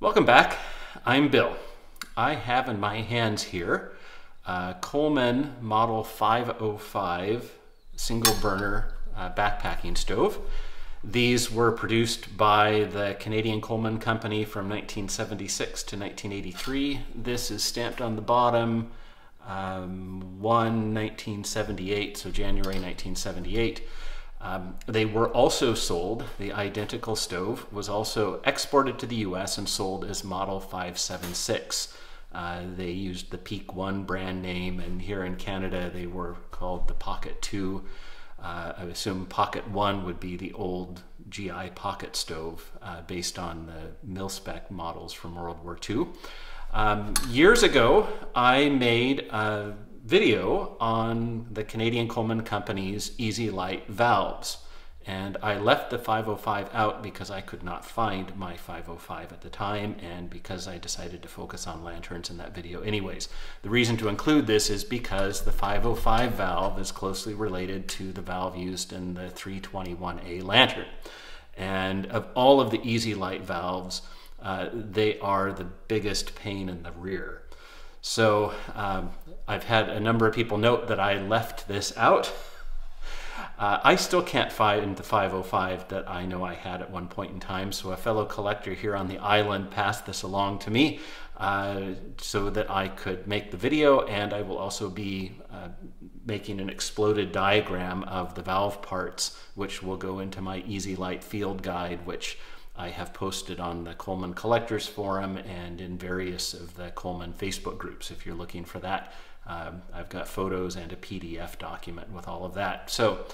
Welcome back. I'm Bill. I have in my hands here a Coleman Model 505 single burner backpacking stove. These were produced by the Canadian Coleman Company from 1976 to 1983. This is stamped on the bottom 1978, so January 1978. They were also sold, the identical stove was also exported to the US and sold as Model 576. They used the Peak 1 brand name, and here in Canada they were called the Pocket 2. I assume Pocket 1 would be the old GI pocket stove based on the mil-spec models from World War II. Years ago, I made a video on the Canadian Coleman Company's Easy Light valves, and I left the 505 out because I could not find my 505 at the time, and because I decided to focus on lanterns in that video anyways. The reason to include this is because the 505 valve is closely related to the valve used in the 321A lantern, and of all of the Easy Light valves, they are the biggest pain in the rear. So I've had a number of people note that I left this out. I still can't find the 505 that I know I had at one point in time, so a fellow collector here on the island passed this along to me so that I could make the video, and I will also be making an exploded diagram of the valve parts, which will go into my Easy Light field guide, which I have posted on the Coleman Collectors Forum and in various of the Coleman Facebook groups. If you're looking for that, I've got photos and a PDF document with all of that. So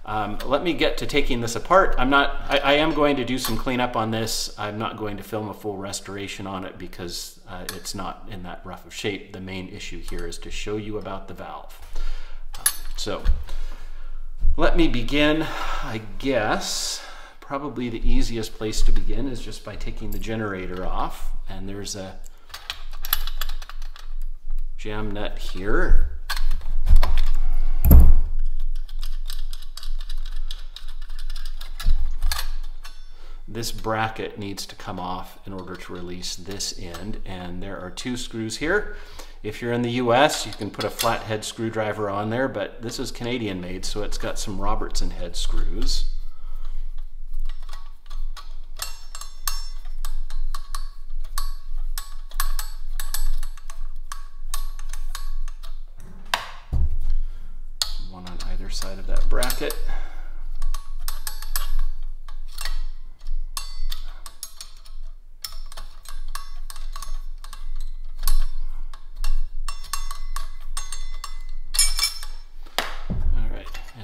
let me get to taking this apart. I am going to do some cleanup on this. I'm not going to film a full restoration on it because it's not in that rough of shape. The main issue here is to show you about the valve. So let me begin, I guess. Probably the easiest place to begin is just by taking the generator off, and there's a jam nut here. This bracket needs to come off in order to release this end, and there are two screws here. If you're in the US, you can put a flathead screwdriver on there, but this is Canadian made, so it's got some Robertson head screws. One on either side of that bracket.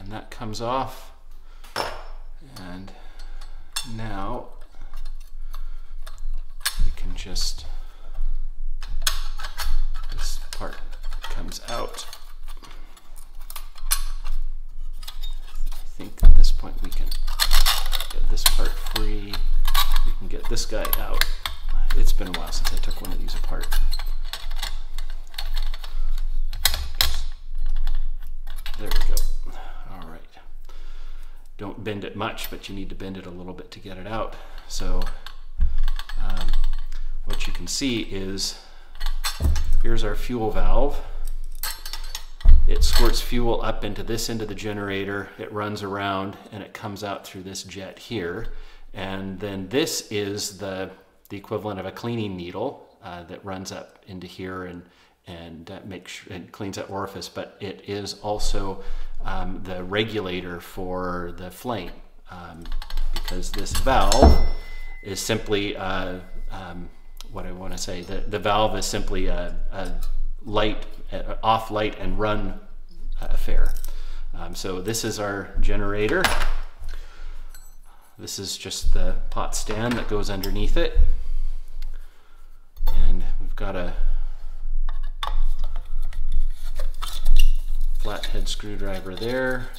That comes off, and now we can just, this part comes out. I think at this point we can get this part free. We can get this guy out. It's been a while since I took one of these apart. There we go. All right. Don't bend it much, but you need to bend it a little bit to get it out. So what you can see is here's our fuel valve. It squirts fuel up into this end of the generator. It runs around and it comes out through this jet here. And then this is the equivalent of a cleaning needle that runs up into here and makes sure it cleans that orifice, but it is also the regulator for the flame, because this valve is simply what I want to say. The valve is simply a light, off light and run affair. So this is our generator. This is just the pot stand that goes underneath it, and we've got a flathead screwdriver there,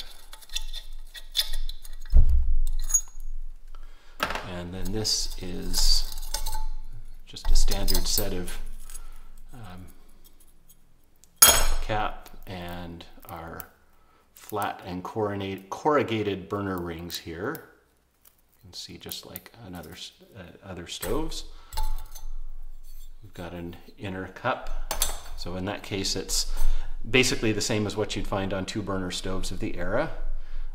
and then this is just a standard set of cap and our flat and corrugated burner rings here. You can see just like other stoves. We've got an inner cup. So in that case, it's basically the same as what you'd find on 2-burner stoves of the era.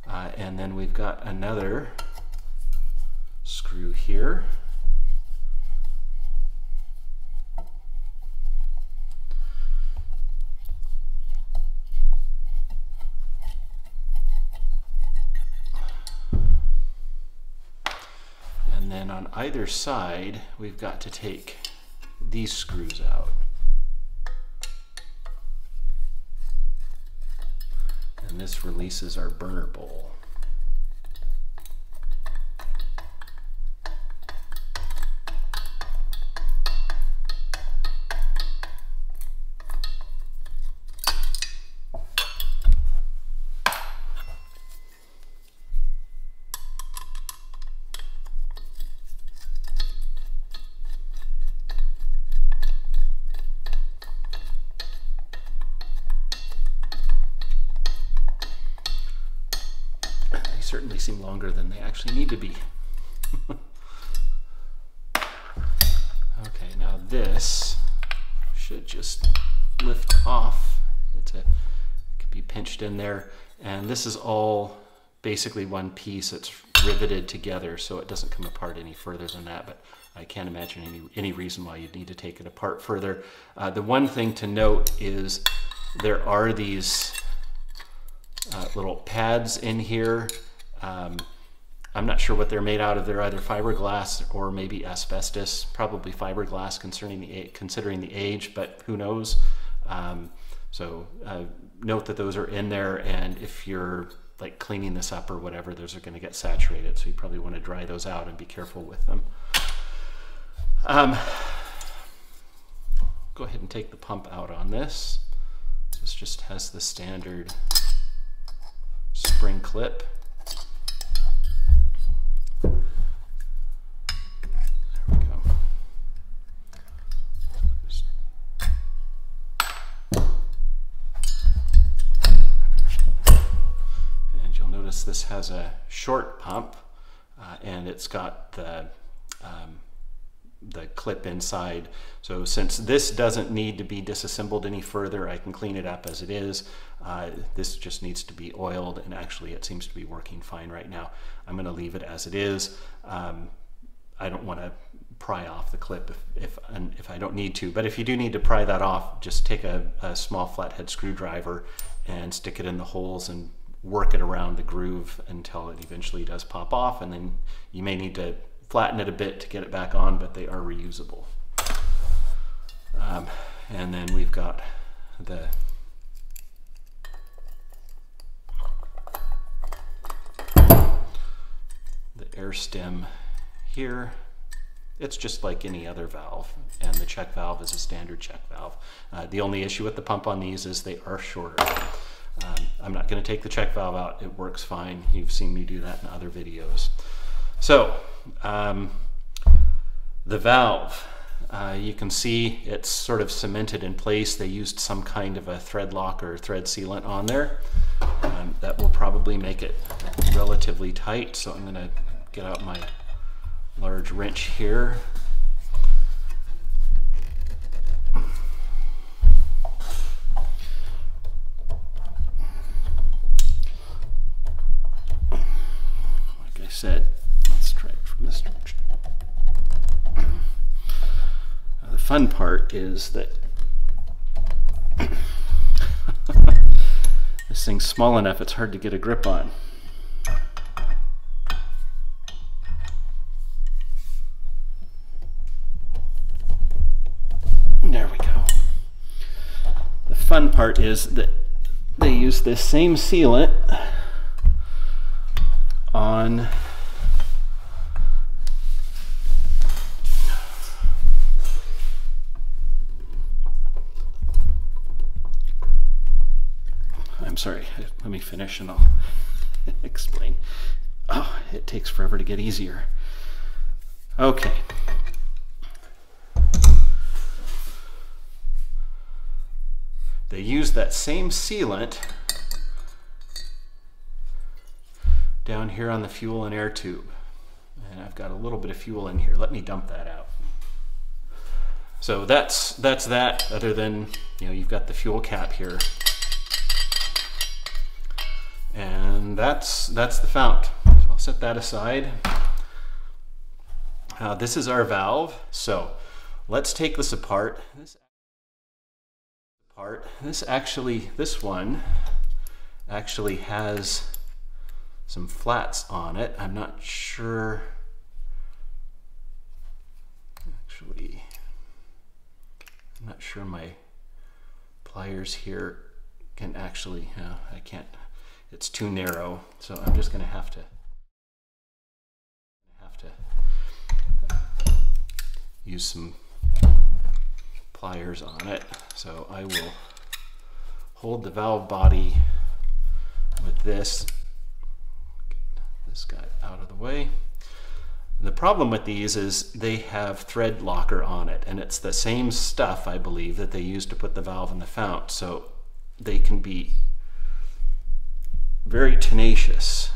And then we've got another screw here. And then on either side, we've got to take these screws out. And this releases our burner bowl. Certainly seem longer than they actually need to be. Okay, now this should just lift off. It could be pinched in there, and this is all basically one piece. It's riveted together, so it doesn't come apart any further than that, but I can't imagine any reason why you'd need to take it apart further. The one thing to note is there are these little pads in here. I'm not sure what they're made out of. They're either fiberglass or maybe asbestos, probably fiberglass considering the age, but who knows. So note that those are in there, and if you're like cleaning this up or whatever, those are going to get saturated, so you probably want to dry those out and be careful with them. Go ahead and take the pump out on this. This just has the standard spring clip. There we go. And you'll notice this has a short pump, and it's got the clip inside. So since this doesn't need to be disassembled any further, I can clean it up as it is. This just needs to be oiled, and actually it seems to be working fine right now. I'm going to leave it as it is. I don't want to pry off the clip if I don't need to, but if you do need to pry that off, just take a small flathead screwdriver and stick it in the holes and work it around the groove until it eventually does pop off, and then you may need to flatten it a bit to get it back on, but they are reusable. And then we've got the air stem here. It's just like any other valve, and the check valve is a standard check valve. The only issue with the pump on these is they are shorter. I'm not going to take the check valve out. It works fine. You've seen me do that in other videos. So the valve, you can see it's sort of cemented in place. They used some kind of a thread lock or thread sealant on there. That will probably make it relatively tight. So I'm going to get out my large wrench here. Like I said, let's try it from this direction. The fun part is that this thing's small enough it's hard to get a grip on. There we go. The fun part is that they use this same sealant on I'm sorry, let me finish and I'll explain. Oh, it takes forever to get easier. Okay. They use that same sealant down here on the fuel and air tube. And I've got a little bit of fuel in here. Let me dump that out. So that's that, other than, you know, you've got the fuel cap here. And that's the fount. So I'll set that aside. This is our valve. So let's take this apart. This one actually has some flats on it. I'm not sure. Actually, I'm not sure my pliers here can actually, I can't, it's too narrow. So I'm just gonna have to use some pliers on it. So I will hold the valve body with this. Get this guy out of the way. The problem with these is they have thread locker on it, and it's the same stuff, I believe, that they use to put the valve in the fount. So they can be very tenacious.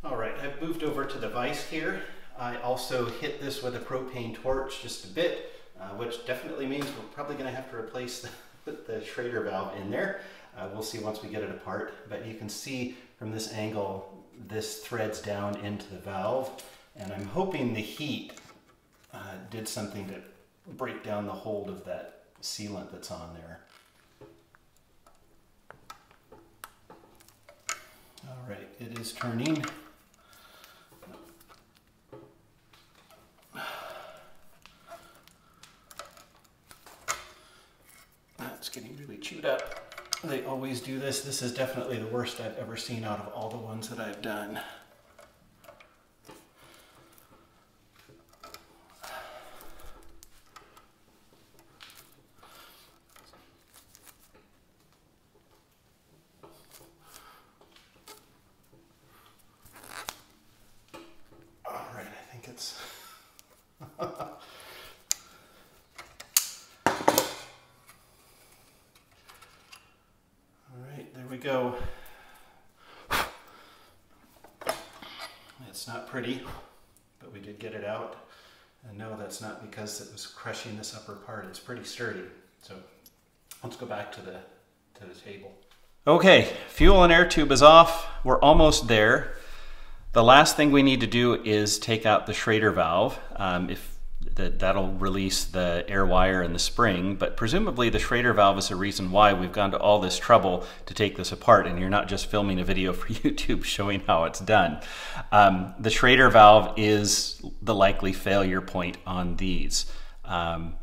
All right, I've moved over to the vise here. I also hit this with a propane torch just a bit, which definitely means we're probably going to have to replace the schrader valve in there. We'll see once we get it apart, but you can see from this angle this threads down into the valve, and I'm hoping the heat did something to break down the hold of that sealant that's on there. All right, it is turning. It's getting really chewed up. They always do this. This is definitely the worst I've ever seen out of all the ones that I've done. All right, I think it's... we go. It's not pretty, but we did get it out. And no, that's not because it was crushing this upper part. It's pretty sturdy. So let's go back to the table. Okay, fuel and air tube is off. We're almost there. The last thing we need to do is take out the schrader valve. That'll release the air wire and the spring, but presumably the schrader valve is the reason why we've gone to all this trouble to take this apart, and you're not just filming a video for YouTube showing how it's done. The schrader valve is the likely failure point on these. They're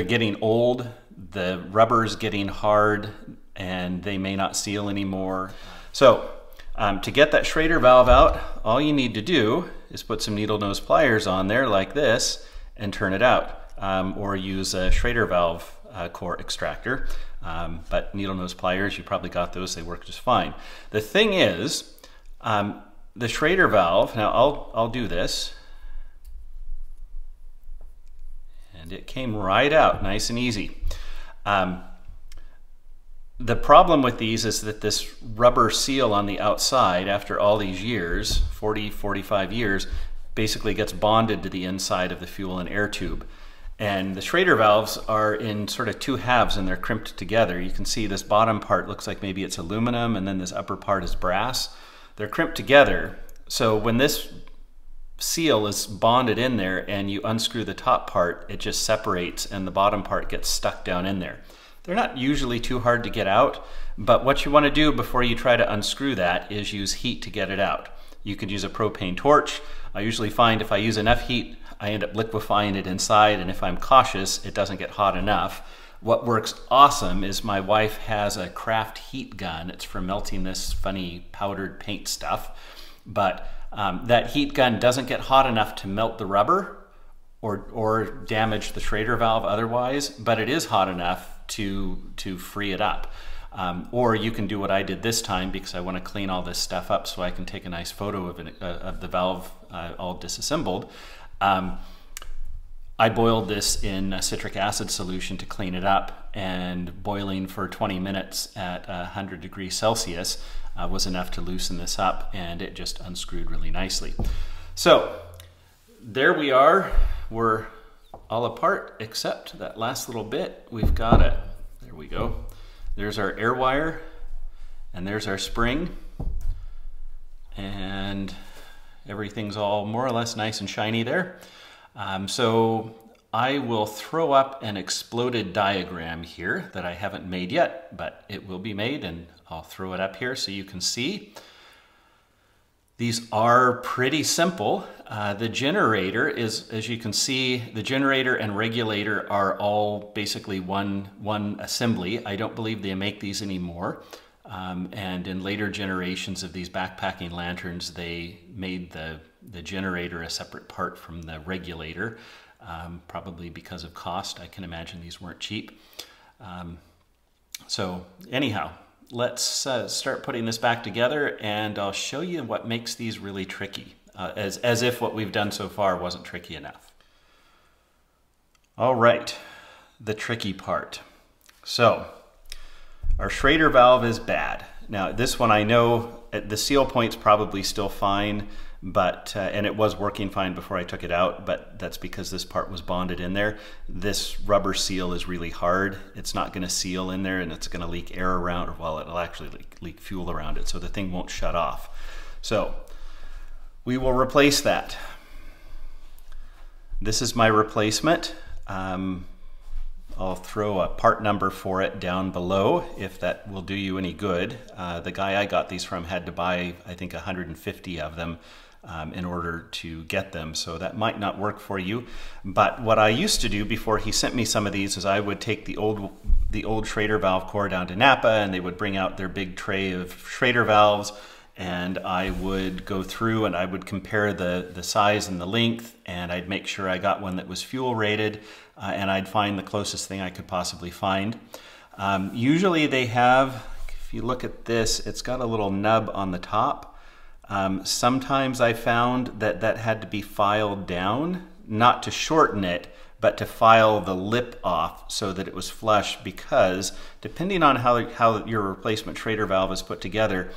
getting old, the rubber's getting hard, and they may not seal anymore. So to get that schrader valve out, all you need to do is put some needle nose pliers on there like this and turn it out, or use a schrader valve core extractor. But needle nose pliers, you probably got those, they work just fine. The thing is, the schrader valve, now I'll do this, and it came right out nice and easy. The problem with these is that this rubber seal on the outside, after all these years, 40, 45 years, basically gets bonded to the inside of the fuel and air tube. And the schrader valves are in sort of two halves and they're crimped together. You can see this bottom part looks like maybe it's aluminum, and then this upper part is brass. They're crimped together. So when this seal is bonded in there and you unscrew the top part, it just separates and the bottom part gets stuck down in there. They're not usually too hard to get out, but what you want to do before you try to unscrew that is use heat to get it out. You could use a propane torch. I usually find if I use enough heat, I end up liquefying it inside, and if I'm cautious, it doesn't get hot enough. What works awesome is my wife has a craft heat gun. It's for melting this funny powdered paint stuff, but that heat gun doesn't get hot enough to melt the rubber or damage the schrader valve otherwise, but it is hot enough to free it up. Or you can do what I did this time, because I want to clean all this stuff up so I can take a nice photo of, of the valve all disassembled. I boiled this in a citric acid solution to clean it up, and boiling for 20 minutes at 100 degrees Celsius was enough to loosen this up, and it just unscrewed really nicely. So there we are. We're all apart except that last little bit. We've got it. There we go. There's our air wire, and there's our spring, and everything's all more or less nice and shiny there. So I will throw up an exploded diagram here that I haven't made yet, but it will be made, and I'll throw it up here so you can see. These are pretty simple. The generator is, as you can see, the generator and regulator are all basically one assembly. I don't believe they make these anymore. And in later generations of these backpacking lanterns, they made the generator a separate part from the regulator, probably because of cost. I can imagine these weren't cheap. So anyhow, let's start putting this back together, and I'll show you what makes these really tricky, as if what we've done so far wasn't tricky enough. All right, the tricky part. So our schrader valve is bad. Now this one, I know the seal point's probably still fine, but and it was working fine before I took it out, but that's because this part was bonded in there. This rubber seal is really hard. It's not going to seal in there, and it's going to leak air around, or well, it'll actually leak fuel around it, so the thing won't shut off. So we will replace that. This is my replacement. I'll throw a part number for it down below if that will do you any good. The guy I got these from had to buy, I think, 150 of them in order to get them, so that might not work for you. But what I used to do before he sent me some of these is I would take the old schrader valve core down to Napa, and they would bring out their big tray of schrader valves, and I would go through and I would compare the size and the length, and I'd make sure I got one that was fuel rated, and I'd find the closest thing I could possibly find. Usually they have, if you look at this, it's got a little nub on the top. Sometimes I found that that had to be filed down, not to shorten it, but to file the lip off so that it was flush, because depending on how your replacement schrader valve is put together,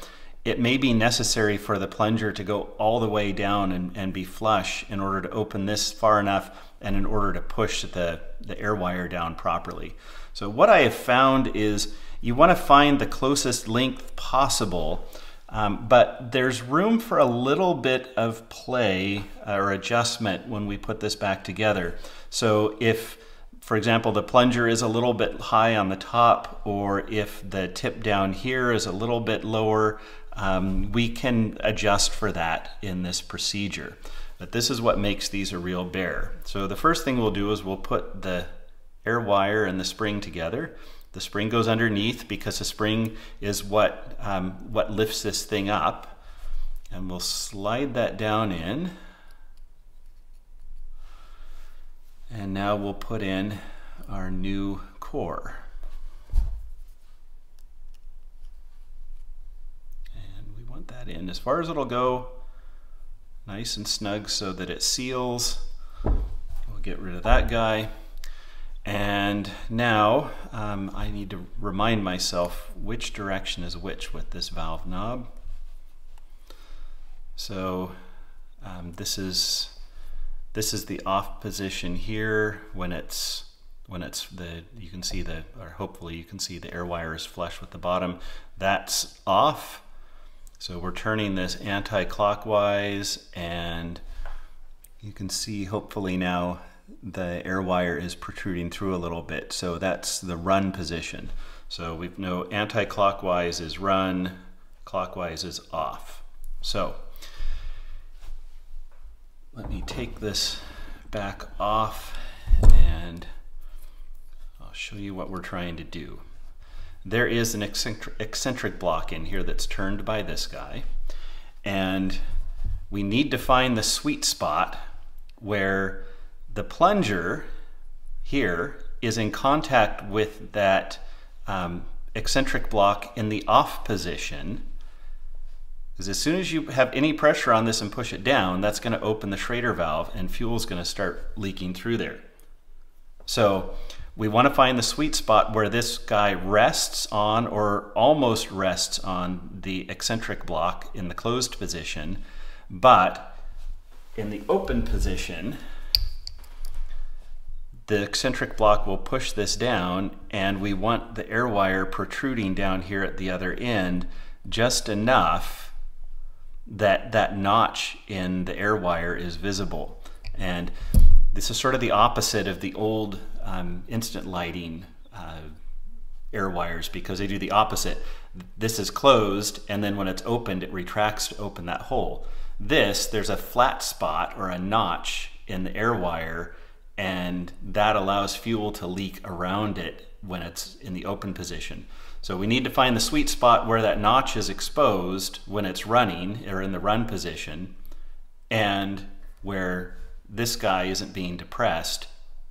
it may be necessary for the plunger to go all the way down and be flush in order to open this far enough and in order to push the air wire down properly. So what I have found is you want to find the closest length possible, but there's room for a little bit of play or adjustment when we put this back together. So if, for example, the plunger is a little bit high on the top, or if the tip down here is a little bit lower, we can adjust for that in this procedure. But this is what makes these a real bear. So the first thing we'll do is we'll put the air wire and the spring together. The spring goes underneath because the spring is what lifts this thing up. And we'll slide that down in. And now we'll put in our new core. And we want that in as far as it'll go, nice and snug so that it seals. We'll get rid of that guy. And now I need to remind myself which direction is which with this valve knob. So this is the off position here when it's you can see or hopefully you can see the air wire is flush with the bottom. That's off. So we're turning this anti-clockwise, and you can see hopefully now the air wire is protruding through a little bit. So that's the run position. So we know anti-clockwise is run, clockwise is off. So let me take this back off and I'll show you what we're trying to do. There is an eccentric block in here that's turned by this guy, and we need to find the sweet spot where the plunger here is in contact with that eccentric block in the off position, because as soon as you have any pressure on this and push it down, that's going to open the schrader valve and fuel is going to start leaking through there. So We want to find the sweet spot where this guy rests on or almost rests on the eccentric block in the closed position, but in the open position, the eccentric block will push this down, and we want the air wire protruding down here at the other end just enough that that notch in the air wire is visible. And this is sort of the opposite of the old instant lighting air wires, because they do the opposite. This is closed, and then when it's opened, it retracts to open that hole. This, there's a flat spot or a notch in the air wire, and that allows fuel to leak around it when it's in the open position. So we need to find the sweet spot where that notch is exposed when it's running or in the run position, and where this guy isn't being depressed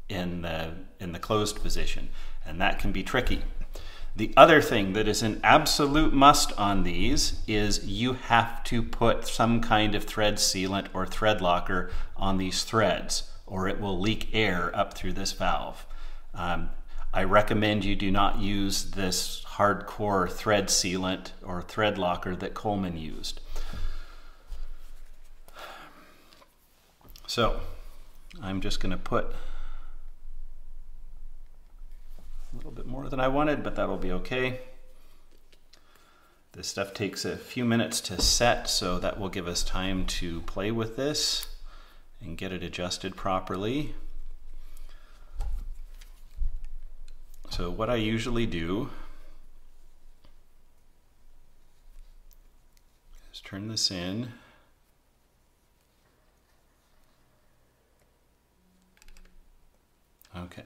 in the closed position. And that can be tricky. The other thing that is an absolute must on these is you have to put some kind of thread sealant or thread locker on these threads, or it will leak air up through this valve. I recommend you do not use this hardcore thread sealant or thread locker that Coleman used. So I'm just going to put a little bit more than I wanted, but that'll be okay. This stuff takes a few minutes to set, so that will give us time to play with this and get it adjusted properly. So what I usually do is turn this in. Okay.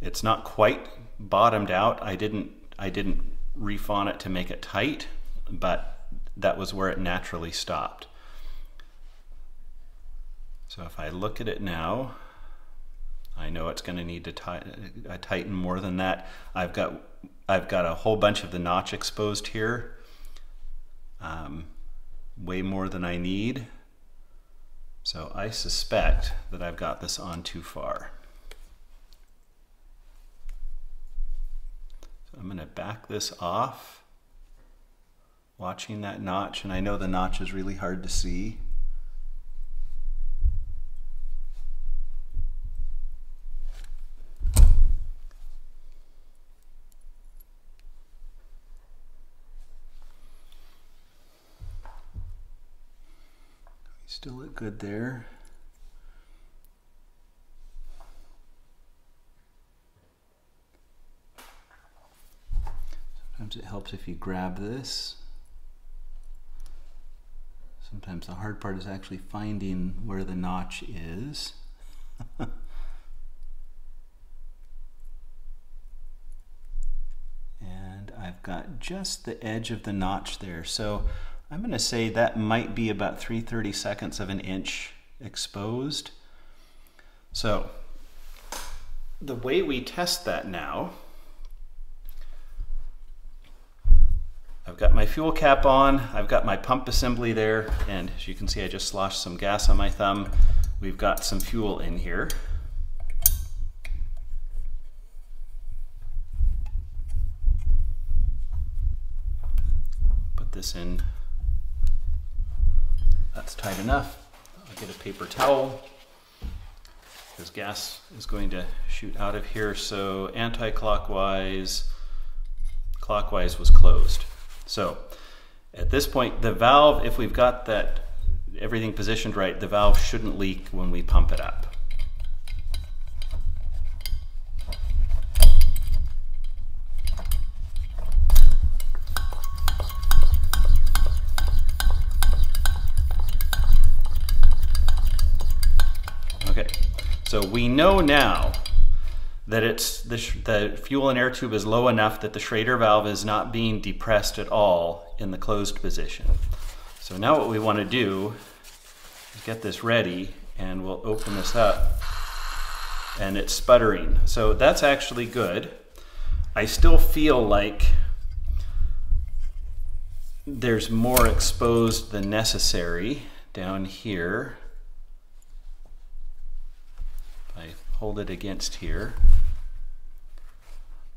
It's not quite bottomed out. I didn't reef on it to make it tight, but that was where it naturally stopped. So if I look at it now, I know it's going to need to tighten more than that. I've got a whole bunch of the notch exposed here, way more than I need. So I suspect that I've got this on too far. I'm going to back this off, watching that notch, and I know the notch is really hard to see. Still look good there. Sometimes it helps if you grab this. Sometimes the hard part is actually finding where the notch is. And I've got just the edge of the notch there. So I'm going to say that might be about 3/32 of an inch exposed. So the way we test that now, I've got my fuel cap on, I've got my pump assembly there, and as you can see I just sloshed some gas on my thumb. We've got some fuel in here. Put this in. That's tight enough. I'll get a paper towel because gas is going to shoot out of here. So anti-clockwise, clockwise was closed. So at this point, the valve, if we've got that everything positioned right, the valve shouldn't leak when we pump it up. Okay, so we know now that the fuel and air tube is low enough that the schrader valve is not being depressed at all in the closed position. So now what we want to do is get this ready, and we'll open this up, and it's sputtering. So that's actually good. I still feel like there's more exposed than necessary down here. If I hold it against here,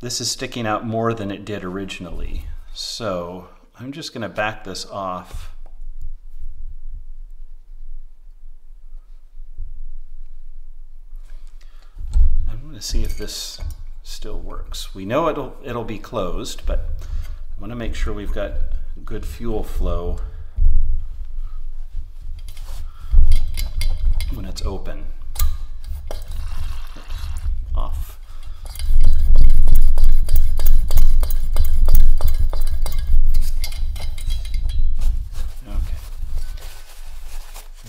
this is sticking out more than it did originally. So I'm just going to back this off. I'm going to see if this still works. We know it'll be closed, but I want to make sure we've got good fuel flow when it's open. Off. Okay.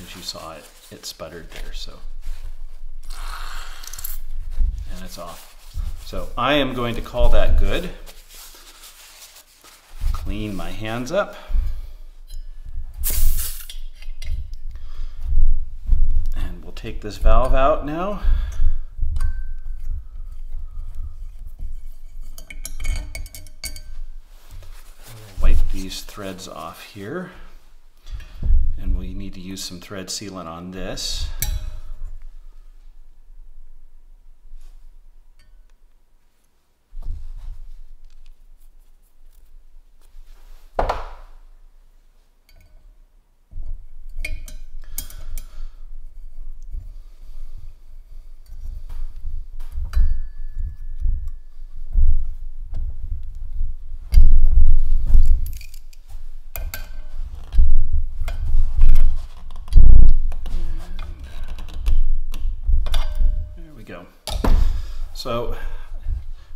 As you saw, it sputtered there, so. And it's off. So I am going to call that good. Clean my hands up. And we'll take this valve out now. We'll wipe these threads off here. And we need to use some thread sealant on this. So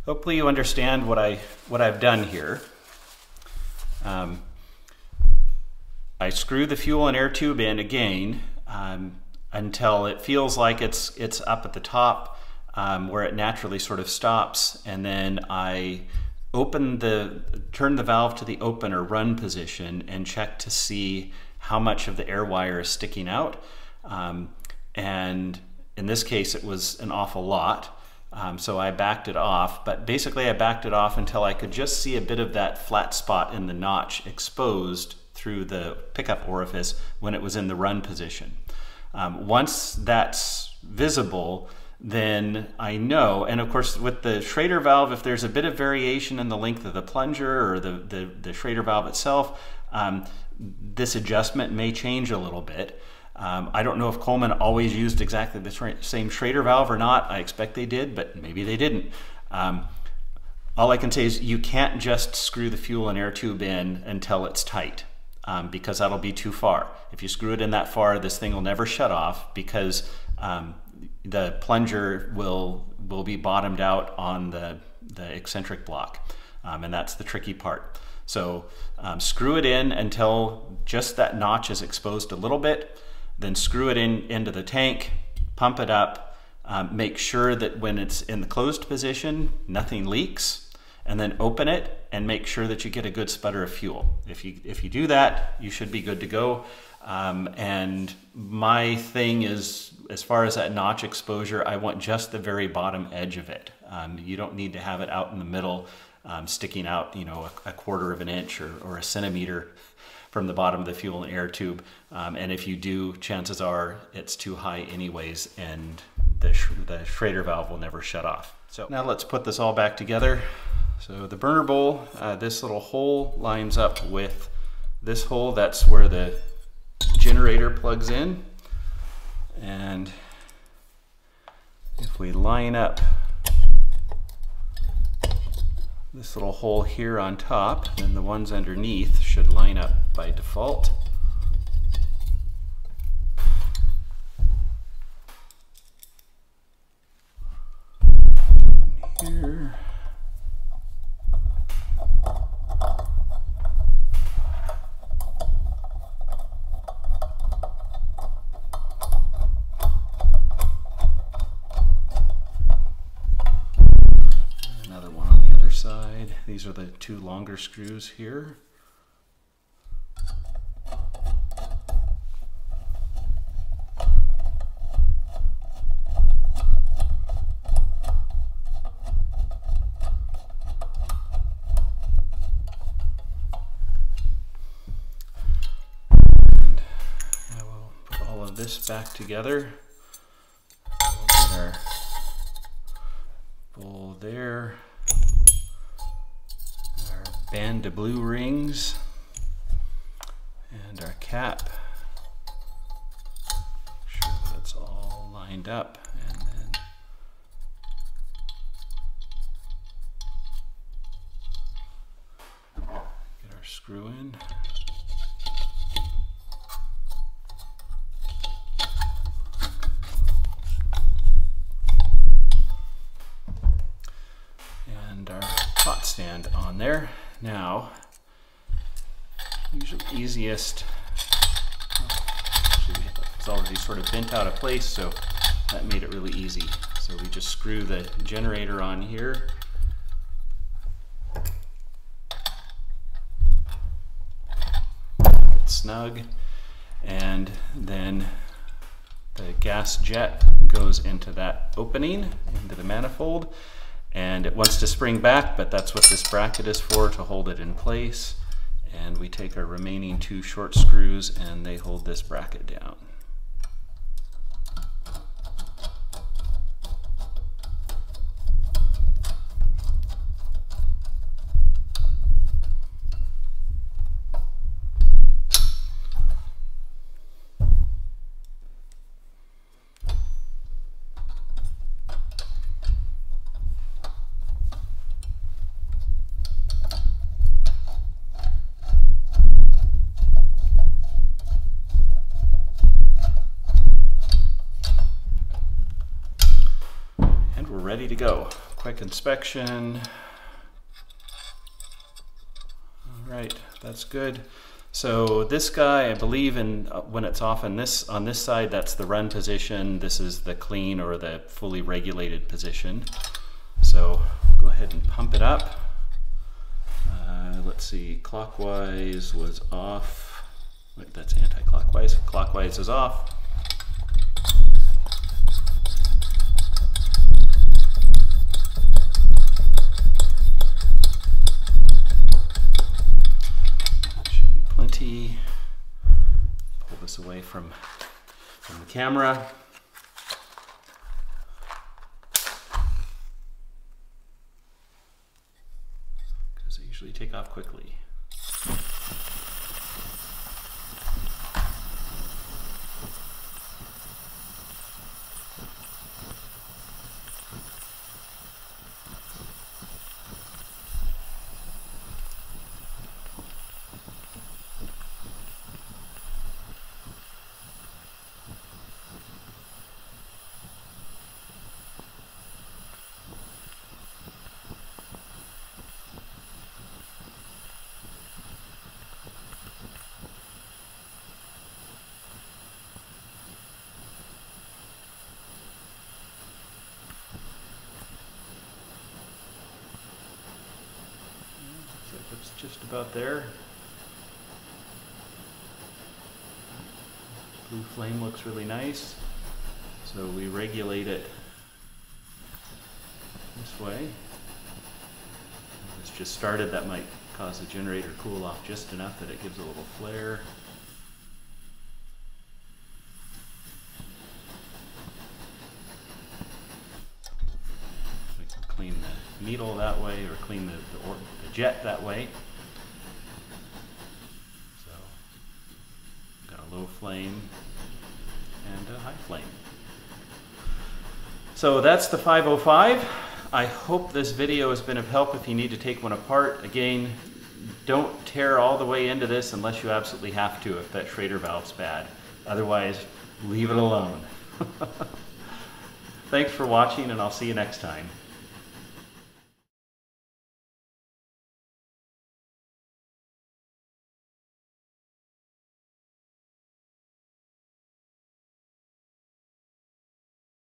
hopefully you understand what I've done here. I screw the fuel and air tube in again until it feels like it's up at the top where it naturally sort of stops, and then I turn the valve to the open or run position and check to see how much of the air wire is sticking out. And in this case it was an awful lot. So I backed it off, but basically I backed it off until I could just see a bit of that flat spot in the notch exposed through the pickup orifice when it was in the run position. Once that's visible, then I know, and of course with the schrader valve, if there's a bit of variation in the length of the plunger or the schrader valve itself, this adjustment may change a little bit. I don't know if Coleman always used exactly the same schrader valve or not. I expect they did, but maybe they didn't. All I can say is you can't just screw the fuel and air tube in until it's tight, because that'll be too far. If you screw it in that far, this thing will never shut off because the plunger will be bottomed out on the eccentric block, and that's the tricky part. So screw it in until just that notch is exposed a little bit. Then screw it into the tank, pump it up, make sure that when it's in the closed position, nothing leaks, and then open it and make sure that you get a good sputter of fuel. If you do that, you should be good to go. And my thing is, as far as that notch exposure, I want just the very bottom edge of it. You don't need to have it out in the middle, sticking out, you know, a quarter of an inch or a centimeter from the bottom of the fuel and air tube. And if you do, chances are it's too high anyways, and the schrader valve will never shut off. So now let's put this all back together. So the burner bowl, this little hole lines up with this hole. That's where the generator plugs in. And if we line up this little hole here on top, then the ones underneath should line up by default. And here. Side. These are the two longer screws here. And I will put all of this back together. We'll get our bowl there. band of blue rings and our cap. Make sure that's all lined up, and then get our screw in. And our pot stand on there. Now, usually easiest, actually it's already sort of bent out of place, so that made it really easy. So we just screw the generator on here. Get snug, and then the gas jet goes into that opening, into the manifold. And it wants to spring back, but that's what this bracket is for, to hold it in place. And we take our remaining 2 short screws and they hold this bracket down. Ready to go. Quick inspection. All right, that's good. So this guy, I believe, when it's off on this side, that's the run position. This is the clean or the fully regulated position. So go ahead and pump it up. Let's see, clockwise was off. Wait, that's anti-clockwise. Clockwise is off. Pull this away from the camera. Because they usually take off quickly. It's just about there. Blue flame looks really nice. So we regulate it this way. It's just started. That might cause the generator to cool off just enough that it gives a little flare. We can clean the needle that way, or clean the jet that way. So, got a low flame and a high flame. So that's the 505. I hope this video has been of help if you need to take one apart. Again, don't tear all the way into this unless you absolutely have to if that schrader valve's bad. Otherwise, leave it alone. Thanks for watching, and I'll see you next time.